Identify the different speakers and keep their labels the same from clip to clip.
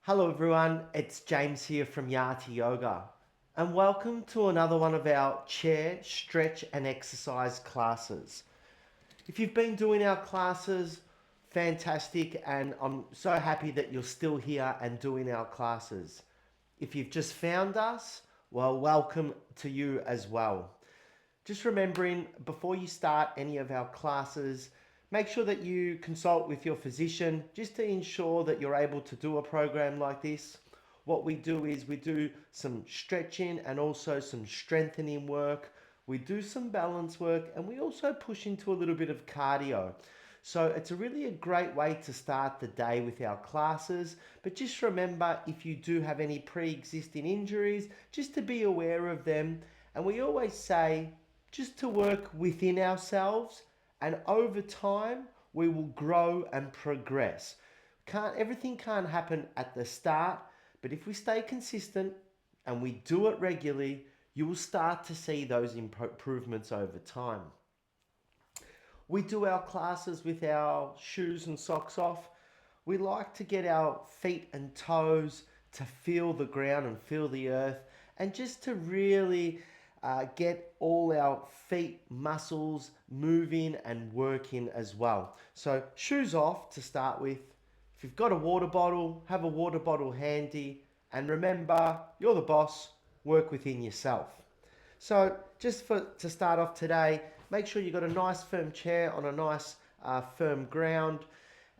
Speaker 1: Hello everyone, it's James here from Yati Yoga and welcome to another one of our chair, stretch and exercise classes. If you've been doing our classes, fantastic, and I'm so happy that you're still here and doing our classes. If you've just found us, well, welcome to you as well. Just remembering before you start any of our classes, make sure that you consult with your physician just to ensure that you're able to do a program like this. What we do is we do some stretching and also some strengthening work. We do some balance work and we also push into a little bit of cardio. So it's really a great way to start the day with our classes. But just remember, if you do have any pre-existing injuries, just to be aware of them. And we always say just to work within ourselves, and over time we will grow and progress. Everything can't happen at the start, but if we stay consistent and we do it regularly, you will start to see those improvements over time. We do our classes with our shoes and socks off. We like to get our feet and toes to feel the ground and feel the earth, and just to really get all our feet muscles moving and working as well. So shoes off to start with. If you've got a water bottle, have a water bottle handy, and remember, you're the boss, work within yourself. So to start off today, make sure you've got a nice firm chair on a nice firm ground.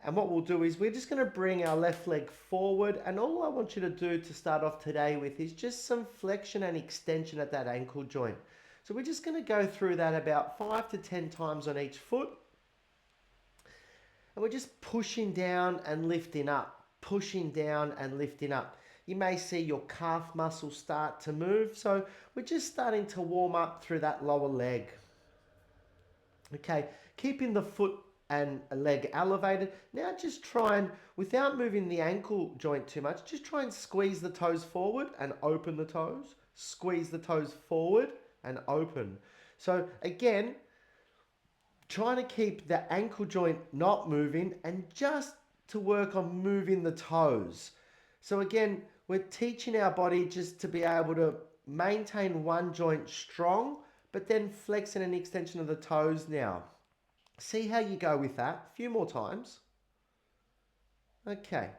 Speaker 1: And what we'll do is we're just going to bring our left leg forward. And all I want you to do to start off today with is just some flexion and extension at that ankle joint. So we're just going to go through that about 5 to 10 times on each foot. And we're just pushing down and lifting up, pushing down and lifting up. You may see your calf muscles start to move. So we're just starting to warm up through that lower leg. Okay, keeping the foot and leg elevated. Now just try and, without moving the ankle joint too much, just try and squeeze the toes forward and open the toes. Squeeze the toes forward and open. So again, trying to keep the ankle joint not moving and just to work on moving the toes. So again, we're teaching our body just to be able to maintain one joint strong, but then flexing an extension of the toes now. See how you go with that. A few more times. Okay.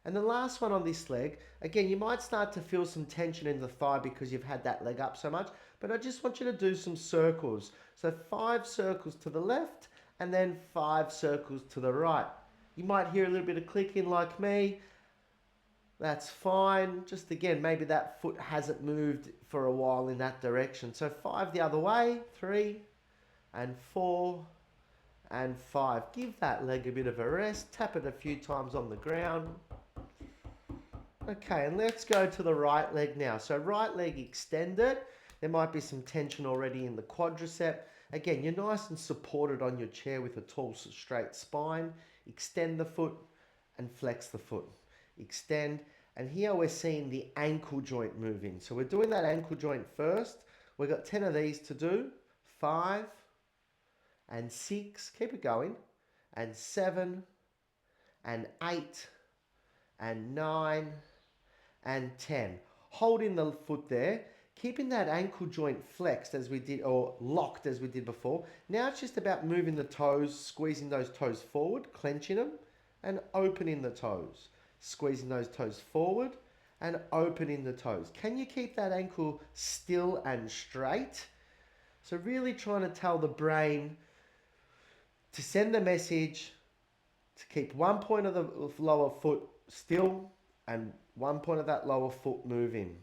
Speaker 1: And the last one on this leg, again, you might start to feel some tension in the thigh because you've had that leg up so much, but I just want you to do some circles. So 5 circles to the left and then 5 circles to the right. You might hear a little bit of clicking like me. That's fine. Just again, maybe that foot hasn't moved for a while in that direction. So 5 the other way, 3 and 4 and 5. Give that leg a bit of a rest. Tap it a few times on the ground. Okay, and let's go to the right leg now. So right leg extended. There might be some tension already in the quadricep. Again, you're nice and supported on your chair with a tall, straight spine. Extend the foot and flex the foot. Extend. And here we're seeing the ankle joint moving. So we're doing that ankle joint first. We've got 10 of these to do. 5 and 6. Keep it going. And 7 and 8 and 9 and 10. Holding the foot there, keeping that ankle joint flexed as we did, or locked as we did before. Now it's just about moving the toes, squeezing those toes forward, clenching them, and opening the toes. Squeezing those toes forward and opening the toes. Can you keep that ankle still and straight? So really trying to tell the brain to send the message to keep one point of the lower foot still and one point of that lower foot moving.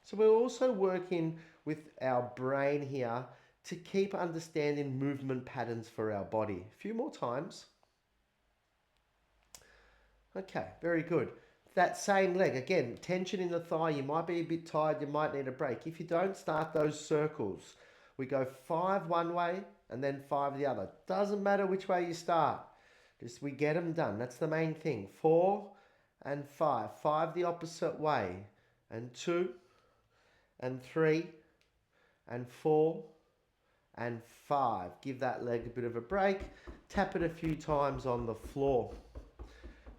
Speaker 1: So we're also working with our brain here to keep understanding movement patterns for our body. A few more times. Okay, very good. That same leg, again, tension in the thigh. You might be a bit tired, you might need a break. If you don't, start those circles. We go 5 one way and then 5 the other. Doesn't matter which way you start. Just we get them done. That's the main thing. 4 and 5. 5 the opposite way. And 2 and 3 and 4 and 5. Give that leg a bit of a break. Tap it a few times on the floor.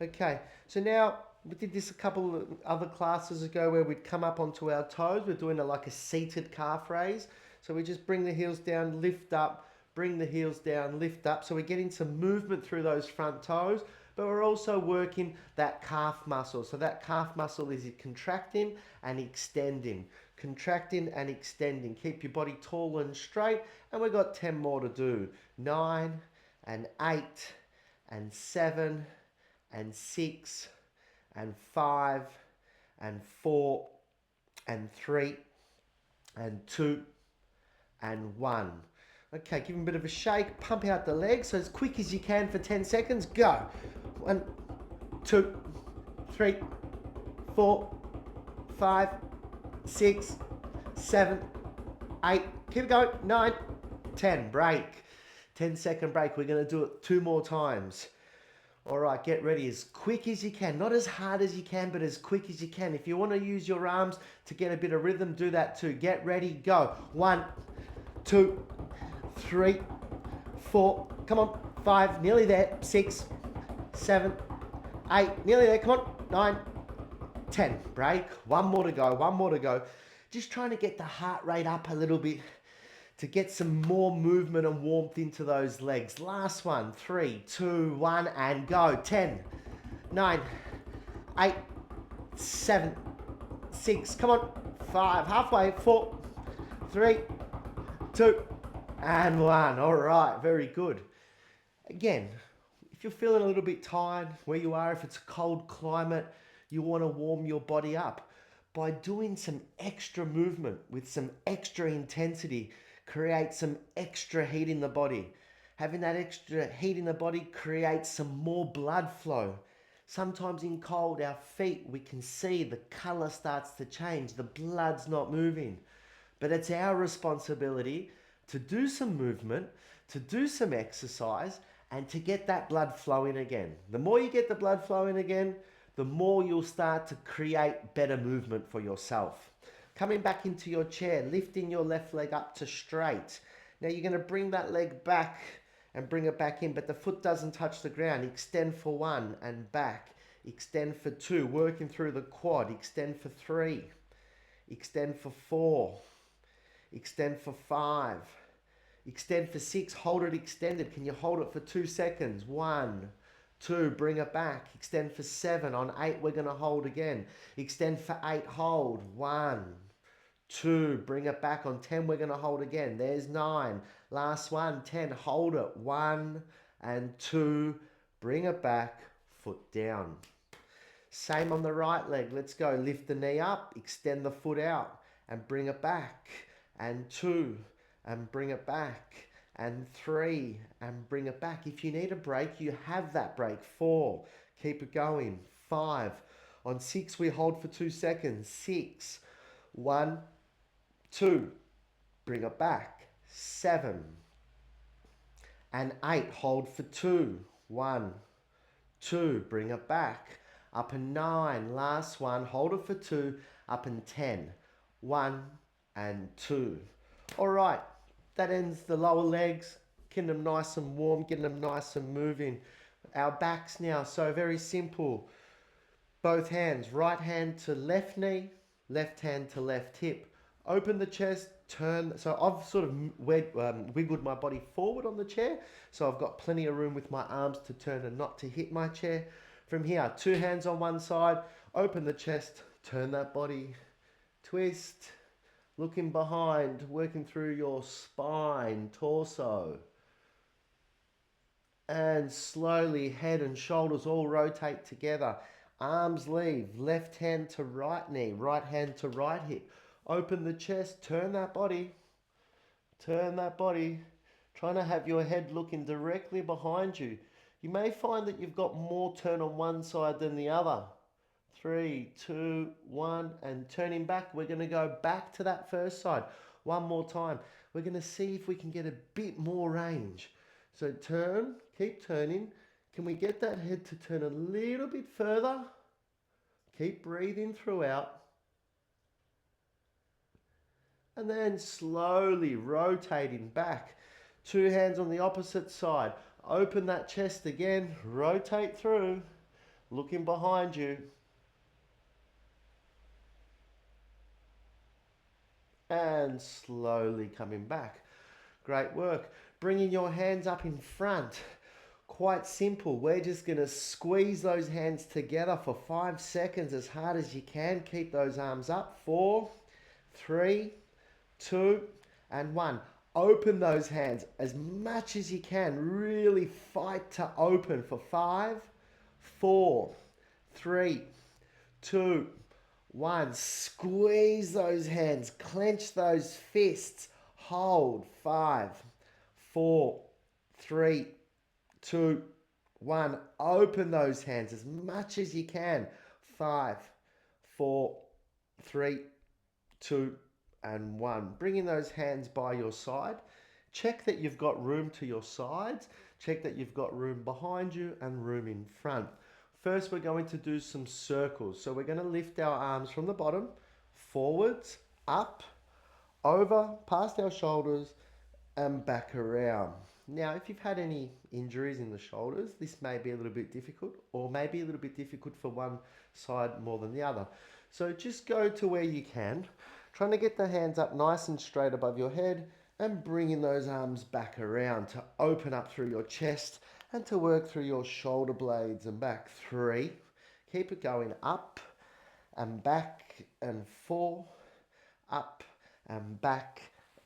Speaker 1: Okay, so now We did this a couple of other classes ago where we'd come up onto our toes. We're doing like a seated calf raise. So we just bring the heels down, lift up, bring the heels down, lift up. So we're getting some movement through those front toes, but we're also working that calf muscle. So that calf muscle is contracting and extending, contracting and extending. Keep your body tall and straight. And we've got 10 more to do. 9 and 8 and 7 and 6 and 5 and 4 and 3 and 2 and 1. Okay, give them a bit of a shake, pump out the legs so as quick as you can for 10 seconds. Go. 1, 2, 3, 4, 5, 6, 7, 8. Keep it going. 9, 10. Break. 10-second break. We're going to do it 2 more times. All right, get ready as quick as you can. Not as hard as you can, but as quick as you can. If you want to use your arms to get a bit of rhythm, do that too. Get ready, go. 1, 2, 3, 4. Come on. 5, nearly there. 6, 7, 8, nearly there. Come on. 9, 10. Break. 1 more to go. 1 more to go. Just trying to get the heart rate up a little bit to get some more movement and warmth into those legs. Last one. 3, 2, 1, and go. 10, 9, 8, 7, 6. Come on. 5. Halfway. 4, 3, 2, and 1. All right. Very good. Again, if you're feeling a little bit tired where you are, if it's a cold climate, you want to warm your body up by doing some extra movement with some extra intensity. Create some extra heat in the body. Having that extra heat in the body creates some more blood flow. Sometimes in cold, our feet, we can see the color starts to change. The blood's not moving. But it's our responsibility to do some movement, to do some exercise, and to get that blood flowing again. The more you get the blood flowing again, the more you'll start to create better movement for yourself. Coming back into your chair, lifting your left leg up to straight. Now you're going to bring that leg back and bring it back in, but the foot doesn't touch the ground. Extend for 1 and back. Extend for 2, working through the quad. Extend for 3. Extend for 4. Extend for 5. Extend for 6. Hold it extended. Can you hold it for 2 seconds? 1, 2, bring it back. Extend for 7. On 8, we're going to hold again. Extend for 8, hold. 1, 2, bring it back. On 10, we're going to hold again. There's 9. Last one, 10, hold it. 1 and 2, bring it back. Foot down. Same on the right leg. Let's go. Lift the knee up, extend the foot out, and bring it back. And 2, and bring it back. And 3, and bring it back. If you need a break, you have that break. 4, keep it going. 5, on 6, we hold for 2 seconds. 6, 1, 2, bring it back. 7, and 8, hold for 2. 1, 2, bring it back. Up and 9, last one, hold it for 2. Up and 10, 1 and 2. All right. That ends the lower legs, getting them nice and warm, getting them nice and moving. Our backs now, so very simple. Both hands, right hand to left knee, left hand to left hip. Open the chest, turn. So I've sort of wiggled my body forward on the chair. So I've got plenty of room with my arms to turn and not to hit my chair. From here, 2 hands on one side, open the chest, turn that body, twist. Looking behind, working through your spine, torso. And slowly, head and shoulders all rotate together. Arms leave, left hand to right knee, right hand to right hip. Open the chest, turn that body. Turn that body. Trying to have your head looking directly behind you. You may find that you've got more turn on one side than the other. 3, 2, 1, and turning back. We're going to go back to that first side. One more time. We're going to see if we can get a bit more range. So turn, keep turning. Can we get that head to turn a little bit further? Keep breathing throughout. And then slowly rotating back. 2 hands on the opposite side. Open that chest again. Rotate through. Looking behind you. and slowly coming back. Great work. Bringing your hands up in front. Quite simple. We're just going to squeeze those hands together for 5 seconds as hard as you can. Keep those arms up. 4, 3, 2, and 1. Open those hands as much as you can. Really fight to open for 5, 4, 3, 2, 1. Squeeze those hands. Clench those fists. Hold. 5, 4, 3, 2, 1. Open those hands as much as you can. 5, 4, 3, 2, and 1. Bringing those hands by your side. Check that you've got room to your sides. Check that you've got room behind you and room in front. First, we're going to do some circles. So we're going to lift our arms from the bottom, forwards, up, over, past our shoulders, and back around. Now, if you've had any injuries in the shoulders, this may be a little bit difficult, or maybe a little bit difficult for one side more than the other. So just go to where you can, trying to get the hands up nice and straight above your head, and bringing those arms back around to open up through your chest and to work through your shoulder blades and back. 3, keep it going, up and back, and 4, up and back,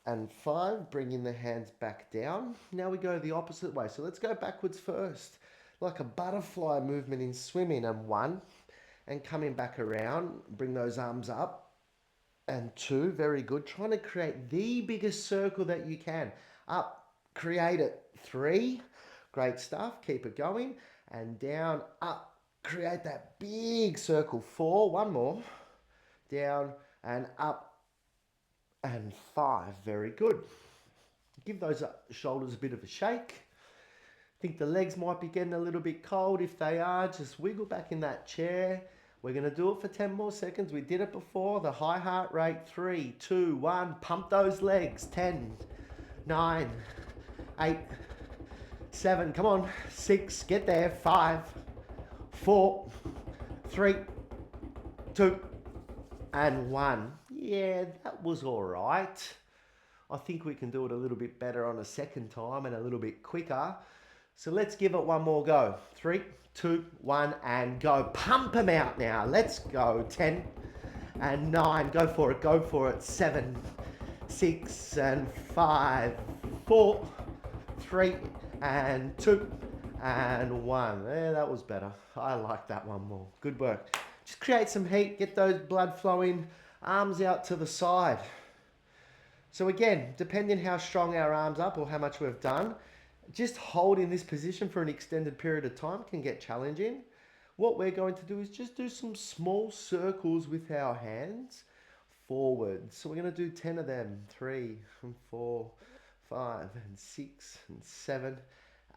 Speaker 1: and 5, bringing the hands back down. Now we go the opposite way. So let's go backwards first, like a butterfly movement in swimming. And 1, and coming back around, bring those arms up. And 2, very good. Trying to create the biggest circle that you can. Up, create it. 3, great stuff. Keep it going. And down, up, create that big circle. 4, one more. Down and up. And 5, very good. Give those shoulders a bit of a shake. Think the legs might be getting a little bit cold. If they are, just wiggle back in that chair. We're going to do it for 10 more seconds. We did it before. The high heart rate. 3, 2, 1. Pump those legs. 10, 9, 8, 7. Come on. 6. Get there. 5, 4, 3, 2, and 1. Yeah, that was all right. I think we can do it a little bit better on a second time and a little bit quicker. So let's give it one more go. 3, 2, 1, and go. Pump them out now. Let's go. 10 and 9. Go for it. Go for it. 7, 6, and 5, 4, 3, and 2, and 1. Yeah, that was better. I like that one more. Good work. Just create some heat. Get those blood flowing. Arms out to the side. So again, depending how strong our arms up or how much we've done, just holding this position for an extended period of time can get challenging. What we're going to do is just do some small circles with our hands forward. So we're going to do 10 of them. 3 and 4, 5 and 6 and 7,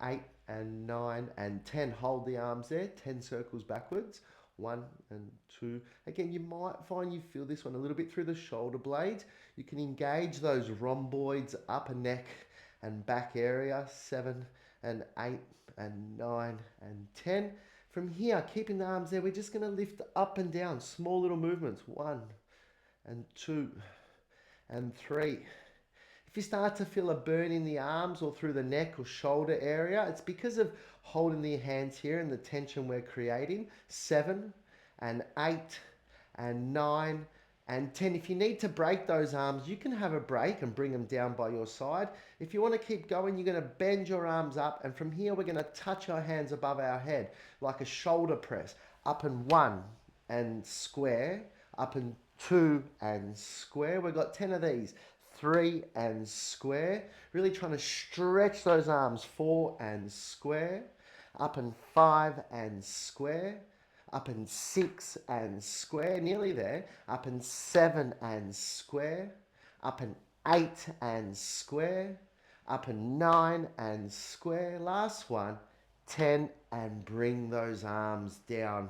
Speaker 1: 8 and 9 and 10. Hold the arms there. 10 circles backwards. 1 and 2. Again, you might find you feel this one a little bit through the shoulder blades. You can engage those rhomboids, upper neck and back area. 7 and 8 and 9 and 10. From here, keeping the arms there, we're just going to lift up and down. Small little movements. 1 and 2 and 3. If you start to feel a burn in the arms or through the neck or shoulder area, it's because of holding the hands here and the tension we're creating. 7 and 8 and 9 and 10. If you need to break those arms, you can have a break and bring them down by your side. If you want to keep going, you're going to bend your arms up, and from here we're going to touch our hands above our head like a shoulder press. Up and 1 and square, up and 2 and square. We've got 10 of these. 3 and square. Really trying to stretch those arms. 4 and square. Up and 5 and square. Up and 6 and square. Nearly there. Up and 7 and square. Up and 8 and square. Up and 9 and square. Last one. 10 and bring those arms down.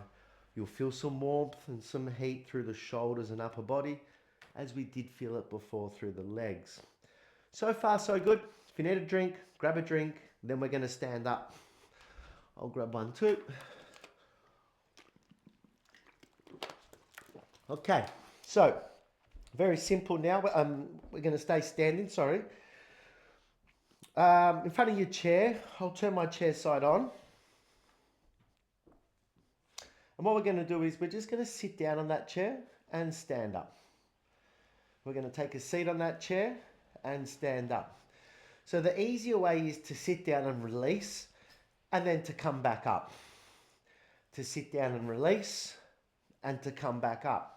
Speaker 1: You'll feel some warmth and some heat through the shoulders and upper body, as we did feel it before through the legs. So far, so good. If you need a drink, grab a drink. Then we're going to stand up. I'll grab one too. Okay, so Very simple now. We're going to stay standing, sorry. In front of your chair, I'll turn my chair side on. And what we're going to do is we're just going to sit down on that chair and stand up. We're going to take a seat on that chair and stand up. So the easier way is to sit down and release, and then to come back up. To sit down and release, and to come back up.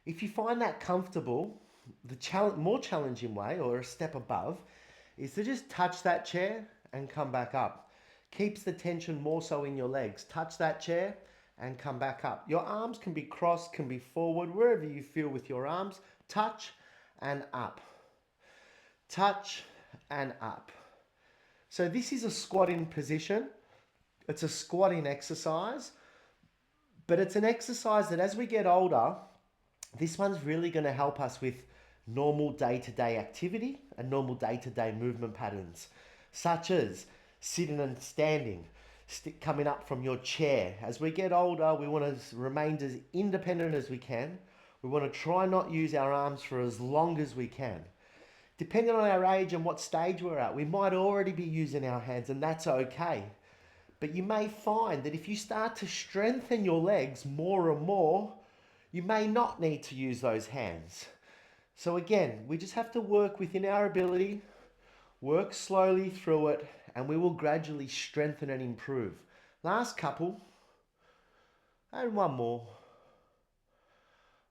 Speaker 1: If you find that comfortable, the more challenging way, or a step above, is to just touch that chair and come back up. Keeps the tension more so in your legs. Touch that chair and come back up. Your arms can be crossed, can be forward, wherever you feel with your arms. Touch and up. Touch and up. So this is a squatting position. It's a squatting exercise, but it's an exercise that as we get older, this one's really going to help us with normal day-to-day activity and normal day-to-day movement patterns, such as sitting and standing, coming up from your chair. As we get older, we want to remain as independent as we can. We want to try not use our arms for as long as we can. Depending on our age and what stage we're at, we might already be using our hands, and that's okay. But you may find that if you start to strengthen your legs more and more, you may not need to use those hands. So again, we just have to work within our ability, work slowly through it, and we will gradually strengthen and improve. Last couple, and one more.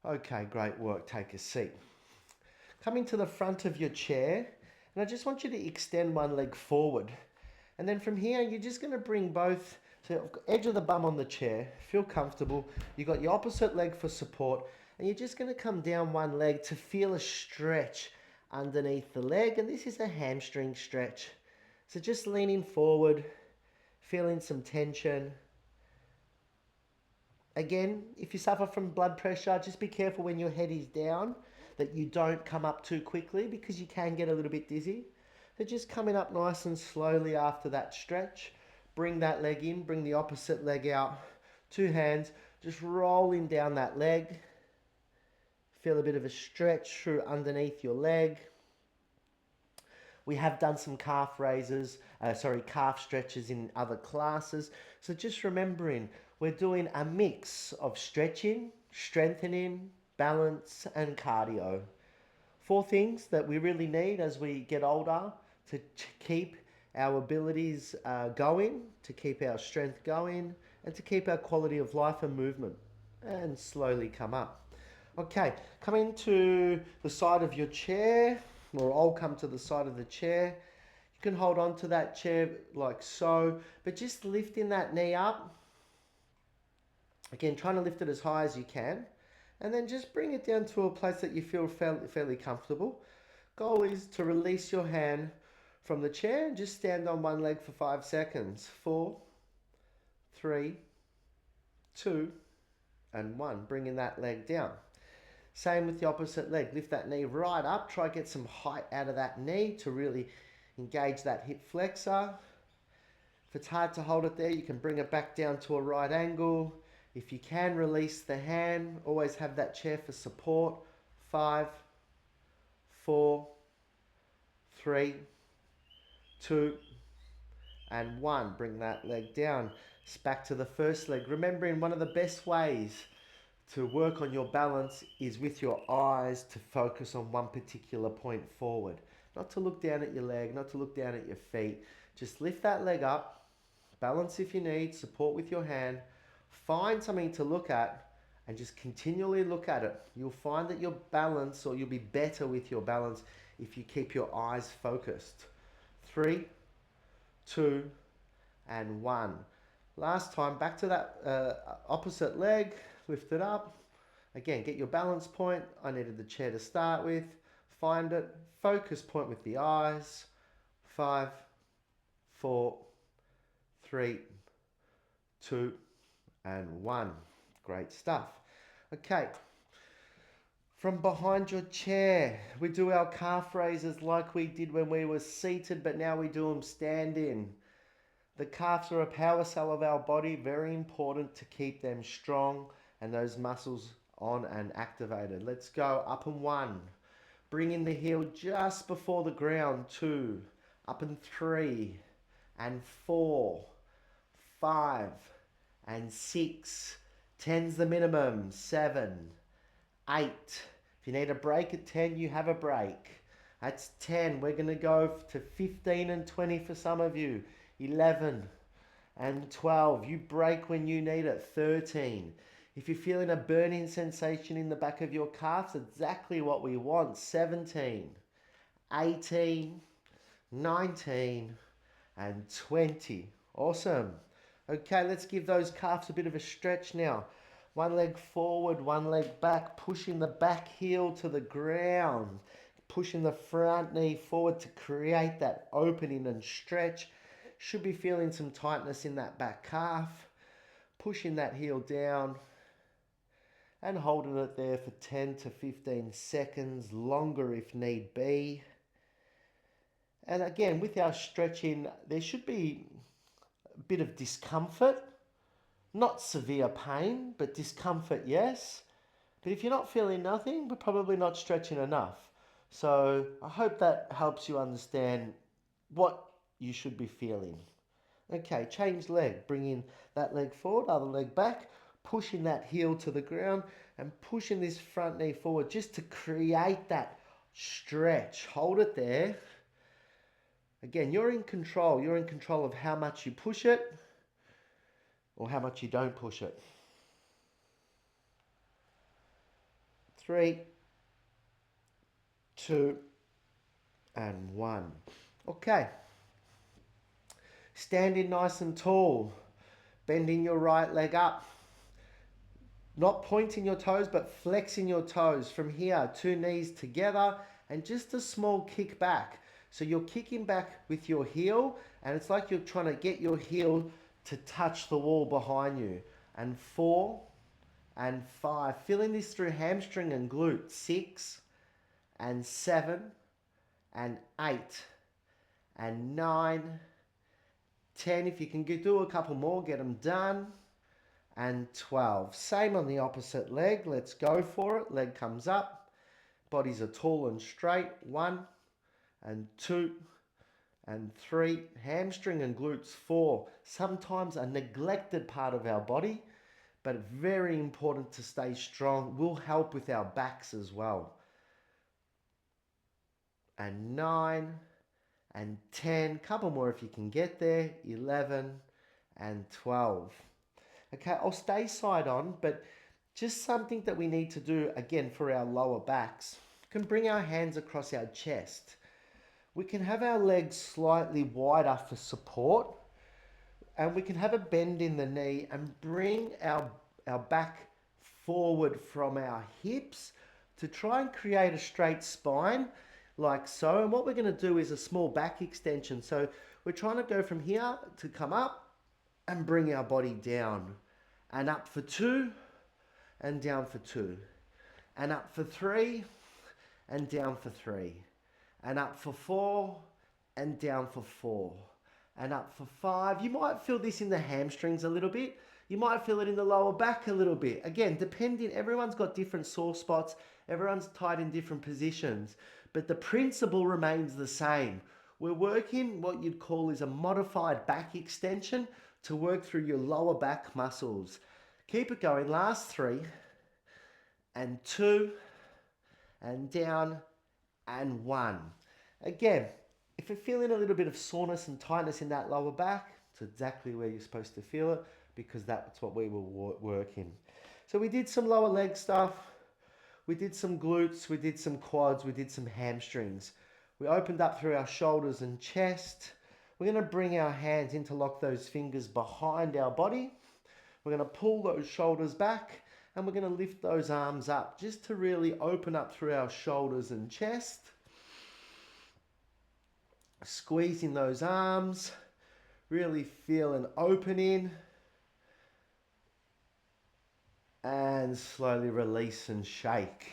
Speaker 1: Okay, great work. Take a seat. Coming to the front of your chair, and I just want you to extend one leg forward. And then from here, you're just going to bring both, so edge of the bum on the chair, feel comfortable. You've got your opposite leg for support, and you're just going to come down one leg to feel a stretch underneath the leg, and this is a hamstring stretch. So just leaning forward, feeling some tension. Again, if you suffer from blood pressure, just be careful when your head is down that you don't come up too quickly because you can get a little bit dizzy. So just coming up nice and slowly after that stretch. Bring that leg in, bring the opposite leg out. Two hands, just rolling down that leg. Feel a bit of a stretch through underneath your leg. We have done some calf stretches in other classes. So just remembering, we're doing a mix of stretching, strengthening, balance, and cardio. 4 things that we really need as we get older to keep our abilities going, to keep our strength going, and to keep our quality of life and movement, and slowly come up. Okay, coming to the side of your chair, or I'll come to the side of the chair. You can hold on to that chair like so, but just lifting that knee up. Again, trying to lift it as high as you can, and then just bring it down to a place that you feel fairly comfortable. Goal is to release your hand from the chair and just stand on one leg for 5 seconds. 4, 3, 2, and 1. Bringing that leg down. Same with the opposite leg. Lift that knee right up. Try to get some height out of that knee to really engage that hip flexor. If it's hard to hold it there, you can bring it back down to a right angle. If you can, release the hand. Always have that chair for support. 5, 4, 3, 2, and 1. Bring that leg down. It's back to the first leg. Remembering one of the best ways to work on your balance is with your eyes to focus on one particular point forward. Not to look down at your leg, not to look down at your feet. Just lift that leg up, balance if you need, support with your hand. Find something to look at and just continually look at it. You'll find that your balance, or you'll be better with your balance if you keep your eyes focused. 3, 2, and 1. Last time, back to that opposite leg. Lift it up. Again, get your balance point. I needed the chair to start with. Find it. Focus point with the eyes. 5, 4, 3, 2, and 1. Great stuff. Okay. From behind your chair, we do our calf raises like we did when we were seated, but now we do them standing. The calves are a power cell of our body, very important to keep them strong and those muscles on and activated. Let's go. Up and 1. Bring in the heel just before the ground. 2. Up and 3. And 4. 5. And 6. 10's the minimum. 7. 8. If you need a break at 10, you have a break. That's 10. We're going to go to 15 and 20 for some of you. 11 and 12. You break when you need it. 13. If you're feeling a burning sensation in the back of your calves, exactly what we want. 17, 18, 19, and 20. Awesome. Okay, let's give those calves a bit of a stretch now. One leg forward, one leg back, pushing the back heel to the ground. Pushing the front knee forward to create that opening and stretch. Should be feeling some tightness in that back calf. Pushing that heel down and holding it there for 10 to 15 seconds, longer if need be. And again, with our stretching, there should be a bit of discomfort. Not severe pain, but discomfort, yes. But if you're not feeling nothing, we're probably not stretching enough. So I hope that helps you understand what you should be feeling. Okay, change leg. Bringing that leg forward, other leg back, pushing that heel to the ground and pushing this front knee forward just to create that stretch. Hold it there. Again, you're in control. You're in control of how much you push it or how much you don't push it. 3, 2, and 1. Okay. Standing nice and tall. Bending your right leg up. Not pointing your toes, but flexing your toes from here. 2 knees together and just a small kick back. So you're kicking back with your heel and it's like you're trying to get your heel to touch the wall behind you. And 4 and 5. Feeling this through hamstring and glute. 6 and 7 and 8 and 9, 10. If you can do a couple more, get them done. And 12. Same on the opposite leg. Let's go for it. Leg comes up. Bodies are tall and straight. 1 and 2 and 3. Hamstring and glutes. 4. Sometimes a neglected part of our body, but very important to stay strong. Will help with our backs as well. And 9 and 10. Couple more if you can get there. 11 and 12. Okay, I'll stay side on, but just something that we need to do again for our lower backs. We can bring our hands across our chest. We can have our legs slightly wider for support, and we can have a bend in the knee and bring our back forward from our hips to try and create a straight spine like so. And what we're going to do is a small back extension. So we're trying to go from here to come up and bring our body down and up for 2 and down for 2 and up for 3 and down for 3 and up for 4 and down for 4 and up for 5. You might feel this in the hamstrings a little bit. You might feel it in the lower back a little bit. Again, depending, everyone's got different sore spots. Everyone's tied in different positions, but the principle remains the same. We're working what you'd call is a modified back extension to work through your lower back muscles. Keep it going. Last 3 and 2 and down and 1. Again, if you're feeling a little bit of soreness and tightness in that lower back, it's exactly where you're supposed to feel it because that's what we were working. So we did some lower leg stuff. We did some glutes. We did some quads. We did some hamstrings. We opened up through our shoulders and chest. We're going to bring our hands, interlock those fingers behind our body. We're going to pull those shoulders back and we're going to lift those arms up just to really open up through our shoulders and chest. Squeezing those arms, really feel an opening and slowly release and shake.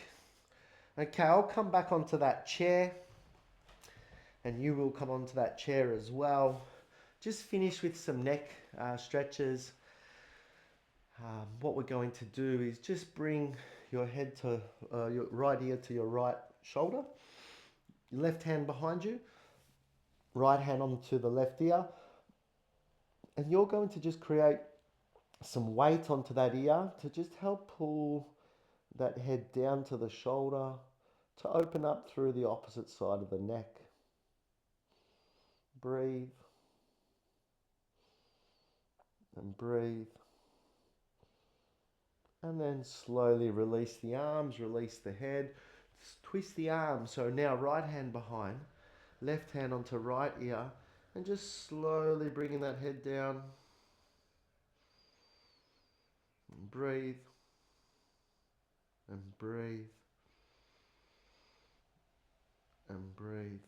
Speaker 1: Okay, I'll come back onto that chair and you will come onto that chair as well. Just finish with some neck stretches. What we're going to do is just bring your head to your right ear to your right shoulder, your left hand behind you, right hand onto the left ear, and you're going to just create some weight onto that ear to just help pull that head down to the shoulder to open up through the opposite side of the neck. Breathe and breathe. And then slowly release the arms, release the head, twist the arms. So now right hand behind, left hand onto right ear, and just slowly bringing that head down. And breathe and breathe and breathe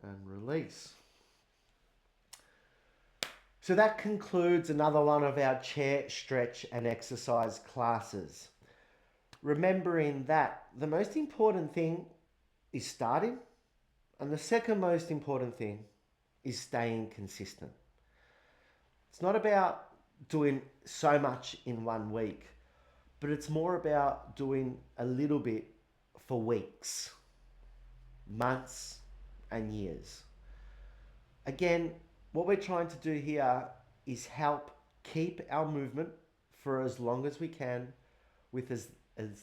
Speaker 1: and release. So that concludes another one of our chair stretch and exercise classes. Remembering that the most important thing is starting, and the second most important thing is staying consistent. It's not about doing so much in one week, but it's more about doing a little bit for weeks, months, and years. Again, what we're trying to do here is help keep our movement for as long as we can with as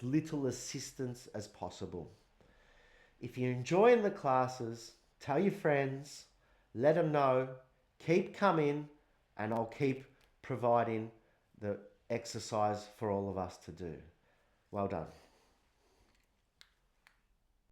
Speaker 1: little assistance as possible. If you're enjoying the classes, tell your friends, let them know, keep coming, and I'll keep providing the exercise for all of us to do. Well done.